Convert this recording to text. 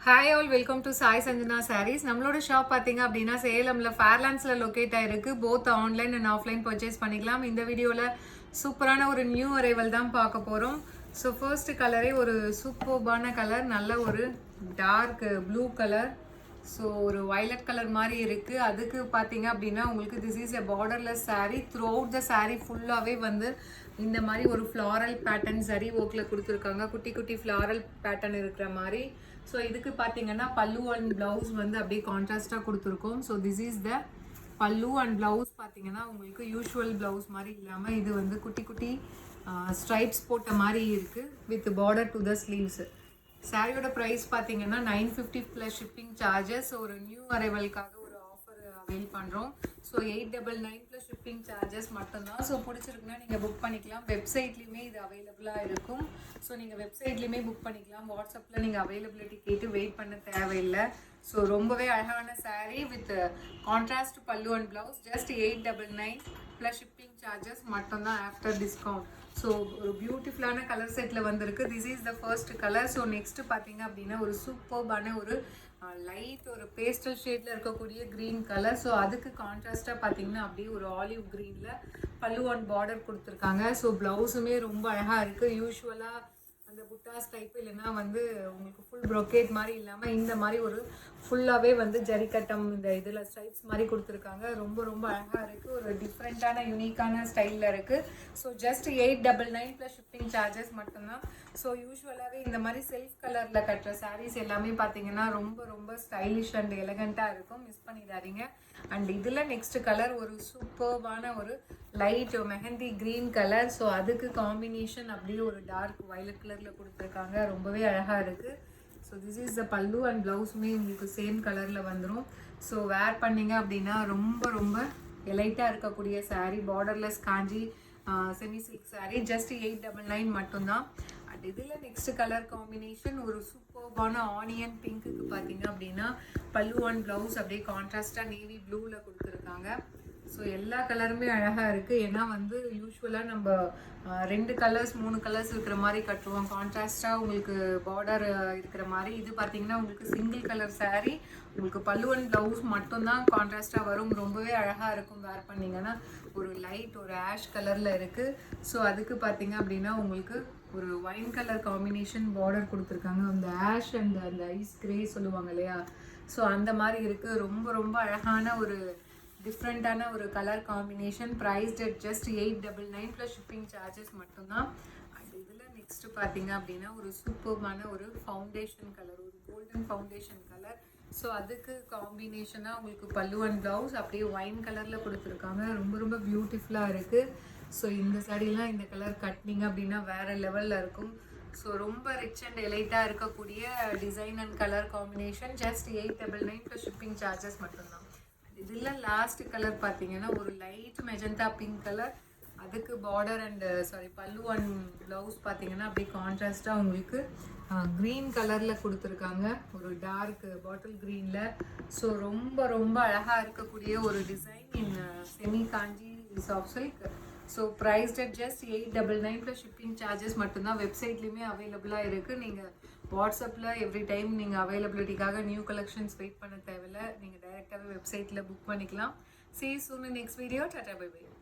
Hi all, welcome to Sai Sanjana sarees. நம்மளோட shop பார்த்தீங்க அப்படின்னா சேலம்ல ஃபேர்லாண்ட்ஸில் லொக்கேட் ஆயிருக்கு. Both online and offline purchase பண்ணிக்கலாம். இந்த வீடியோவில் சூப்பரான ஒரு நியூ அரைவல் தான் பார்க்க போகிறோம். ஸோ ஃபர்ஸ்ட் கலரே ஒரு சூப்பர்பான கலர், நல்ல ஒரு டார்க் ப்ளூ கலர். ஸோ ஒரு வயலட் கலர் மாதிரி இருக்குது. அதுக்கு பார்த்தீங்க அப்படின்னா உங்களுக்கு this is a borderless sari. Through out the sari ஃபுல்லாகவே வந்து இந்த மாதிரி ஒரு ஃப்ளாரல் பேட்டர்ன் சரி ஒர்க்கில் கொடுத்துருக்காங்க. குட்டி குட்டி ஃப்ளாரல் பேட்டர்ன் இருக்கிற மாதிரி. ஸோ இதுக்கு பார்த்தீங்கன்னா பல்லு அண்ட் ப்ளவுஸ் வந்து அப்படியே கான்ட்ராஸ்டாக கொடுத்துருக்கோம். ஸோ திஸ் இஸ் த பல்லு அண்ட் ப்ளவுஸ் பார்த்தீங்கன்னா உங்களுக்கு யூஷுவல் ப்ளவுஸ் மாதிரி இல்லாமல் இது வந்து குட்டி குட்டி ஸ்ட்ரைப்ஸ் போட்ட மாதிரி இருக்குது with border to the sleeves. சாரியோட ப்ரைஸ் பார்த்தீங்கன்னா 950 ப்ளஸ் ஷிப்பிங் சார்ஜஸ். ஒரு நியூ அரைவலுக்காக ஒரு ஆஃபர் அவைல் பண்ணுறோம். ஸோ 899 ப்ளஸ் ஷிப்பிங் சார்ஜஸ் மட்டும்தான். ஸோ பிடிச்சிருக்குன்னா நீங்கள் புக் பண்ணிக்கலாம். வெப்சைட்லேயுமே இது அவைலபிளாக இருக்கும். ஸோ நீங்கள் வெப்சைட்லேயுமே புக் பண்ணிக்கலாம். வாட்ஸ்அப்பில் நீங்கள் அவைலபிலிட்டி கேட்டு வெயிட் பண்ண தேவையில்லை. ஸோ ரொம்பவே அழகான சாரீ வித் கான்ட்ராஸ்ட் பல்லு and blouse. Just 899 plus shipping charges மட்டும்தான் ஆஃப்டர் டிஸ்கவுண்ட். ஸோ ஒரு பியூட்டிஃபுல்லான கலர் செட்டில் வந்திருக்கு. This is the first colour. So next பார்த்தீங்க அப்படின்னா ஒரு சூப்பர்பான ஒரு லைட் ஒரு பேஸ்டல் ஷேடில் இருக்கக்கூடிய க்ரீன் கலர். ஸோ அதுக்கு கான்ட்ராஸ்டாக பார்த்தீங்கன்னா அப்படியே ஒரு ஆலிவ் க்ரீனில் பல்லு அண்ட் பார்டர் கொடுத்துருக்காங்க. ஸோ ப்ளவுஸுமே ரொம்ப அழகாக இருக்குது. யூஸ்வலாக அந்த புட்டாஸ் டைப் இல்லைன்னா வந்து உங்களுக்கு ஃபுல் ப்ரொக்கேட் மாதிரி இல்லாமல் இந்த மாதிரி ஒரு ஃபுல்லாகவே வந்து ஜரிக்கட்டம் இந்த இதில் ஸ்டைப்ஸ் மாதிரி கொடுத்துருக்காங்க. ரொம்ப ரொம்ப அழகாக இருக்குது. ஒரு டிஃப்ரெண்ட்டான யூனிக்கான ஸ்டைலில் இருக்குது. So just 899 plus shipping charges மட்டும்தான். ஸோ யூஸ்வலாகவே இந்த மாதிரி செல்ஃப் கலரில் கட்டுற சாரீஸ் எல்லாமே பார்த்தீங்கன்னா ரொம்ப ரொம்ப ஸ்டைலிஷ் அண்ட் எலகண்ட்டாக இருக்கும். மிஸ் பண்ணிடாதீங்க. அண்ட் இதில் நெக்ஸ்ட் கலர் ஒரு சூப்பர்பான ஒரு light mehndi green colour. So அதுக்கு காம்பினேஷன் அப்படியே ஒரு டார்க் வயலட் கலரில் கொடுத்துருக்காங்க. ரொம்பவே அழகாக இருக்குது. ஸோ திஸ் இஸ் த பல்லு அண்ட் ப்ளவுஸுமே உங்களுக்கு சேம் கலரில் வந்துடும். ஸோ வேர் பண்ணிங்க அப்படின்னா ரொம்ப ரொம்ப எலைட்டாக இருக்கக்கூடிய சாரீ. பார்டர்லெஸ் காஞ்சி செமி சில்க் சாரீ. ஜஸ்ட் 899 மட்டும்தான். அண்ட் இதில் நெக்ஸ்ட் கலர் காம்பினேஷன் ஒரு சூப்பர்பான ஆனியன் பிங்க்குக்கு பார்த்தீங்க அப்படின்னா பல்லு அண்ட் ப்ளவுஸ் அப்படியே கான்ட்ராஸ்டாக நேவி ப்ளூவில் கொடுத்துருக்காங்க. ஸோ எல்லா கலருமே அழகாக இருக்குது. ஏன்னா வந்து யூஸ்வலாக நம்ம 2 கலர்ஸ் 3 கலர்ஸ் இருக்கிற மாதிரி கட்டுவோம். கான்ட்ராஸ்டாக உங்களுக்கு பார்டர் இருக்கிற மாதிரி. இது பார்த்தீங்கன்னா உங்களுக்கு சிங்கிள் கலர் சாரீ. உங்களுக்கு பல்லு அண்ட் ப்ளவுஸ் மட்டும்தான் கான்ட்ராஸ்டாக வரும். ரொம்பவே அழகாக இருக்கும் வேர் பண்ணிங்கன்னா. ஒரு லைட் ஒரு ஆஷ் கலரில் இருக்குது. ஸோ அதுக்கு பார்த்தீங்க அப்படின்னா உங்களுக்கு ஒரு ஒயின் கலர் காம்பினேஷன் பார்டர் கொடுத்துருக்காங்க. அந்த ஆஷ் அண்ட் அந்த ஐஸ் கிரே சொல்லுவாங்க இல்லையா, ஸோ அந்த மாதிரி இருக்குது. ரொம்ப ரொம்ப அழகான ஒரு டிஃப்ரெண்ட்டான ஒரு colour combination. Prized at just 899 plus shipping charges மட்டும்தான். அண்ட் இதில் நெக்ஸ்ட்டு பார்த்தீங்க அப்படின்னா ஒரு சூப்பர்பான ஒரு ஃபவுண்டேஷன் கலர், ஒரு கோல்டன் ஃபவுண்டேஷன் கலர். ஸோ அதுக்கு காம்பினேஷனாக உங்களுக்கு பல்லு அண்ட் ப்ளவுஸ் அப்படியே ஒயின் கலரில் கொடுத்துருக்காங்க. ரொம்ப ரொம்ப பியூட்டிஃபுல்லாக இருக்குது. ஸோ இந்த சாரீலாம் இந்த கலர் கட்டினீங்க அப்படின்னா வேறு லெவலில் இருக்கும். ஸோ ரொம்ப ரிச் அண்ட் எலைட்டாக இருக்கக்கூடிய design and colour combination. Just 899 plus shipping charges மட்டும்தான். இதில் லாஸ்ட் கலர் பார்த்தீங்கன்னா ஒரு லைட் மெஜந்தா பிங்க் கலர். அதுக்கு பார்டர் அண்ட் பல்லு அண்ட் ப்ளவுஸ் பார்த்தீங்கன்னா அப்படியே கான்ட்ராஸ்டாக உங்களுக்கு க்ரீன் கலரில் கொடுத்துருக்காங்க. ஒரு டார்க் பாட்டில் க்ரீனில். ஸோ ரொம்ப ரொம்ப அழகாக இருக்கக்கூடிய ஒரு design in semi Kanchi soft silk. So prized at just 899 plus shipping charges மட்டும்தான். வெப்சைட்லேயுமே அவைலபிளாக இருக்குது. நீங்கள் வாட்ஸ்அப்பில் எவ்ரி டைம் நீங்கள் அவைலபிலிட்டிக்காக நியூ கலெக்ஷன்ஸ் வெயிட் பண்ண தேவையில்லை. நீங்கள் டைரெக்டாகவே வெப்சைட்டில் புக் பண்ணிக்கலாம். See you soon in next video. Tata bye bye.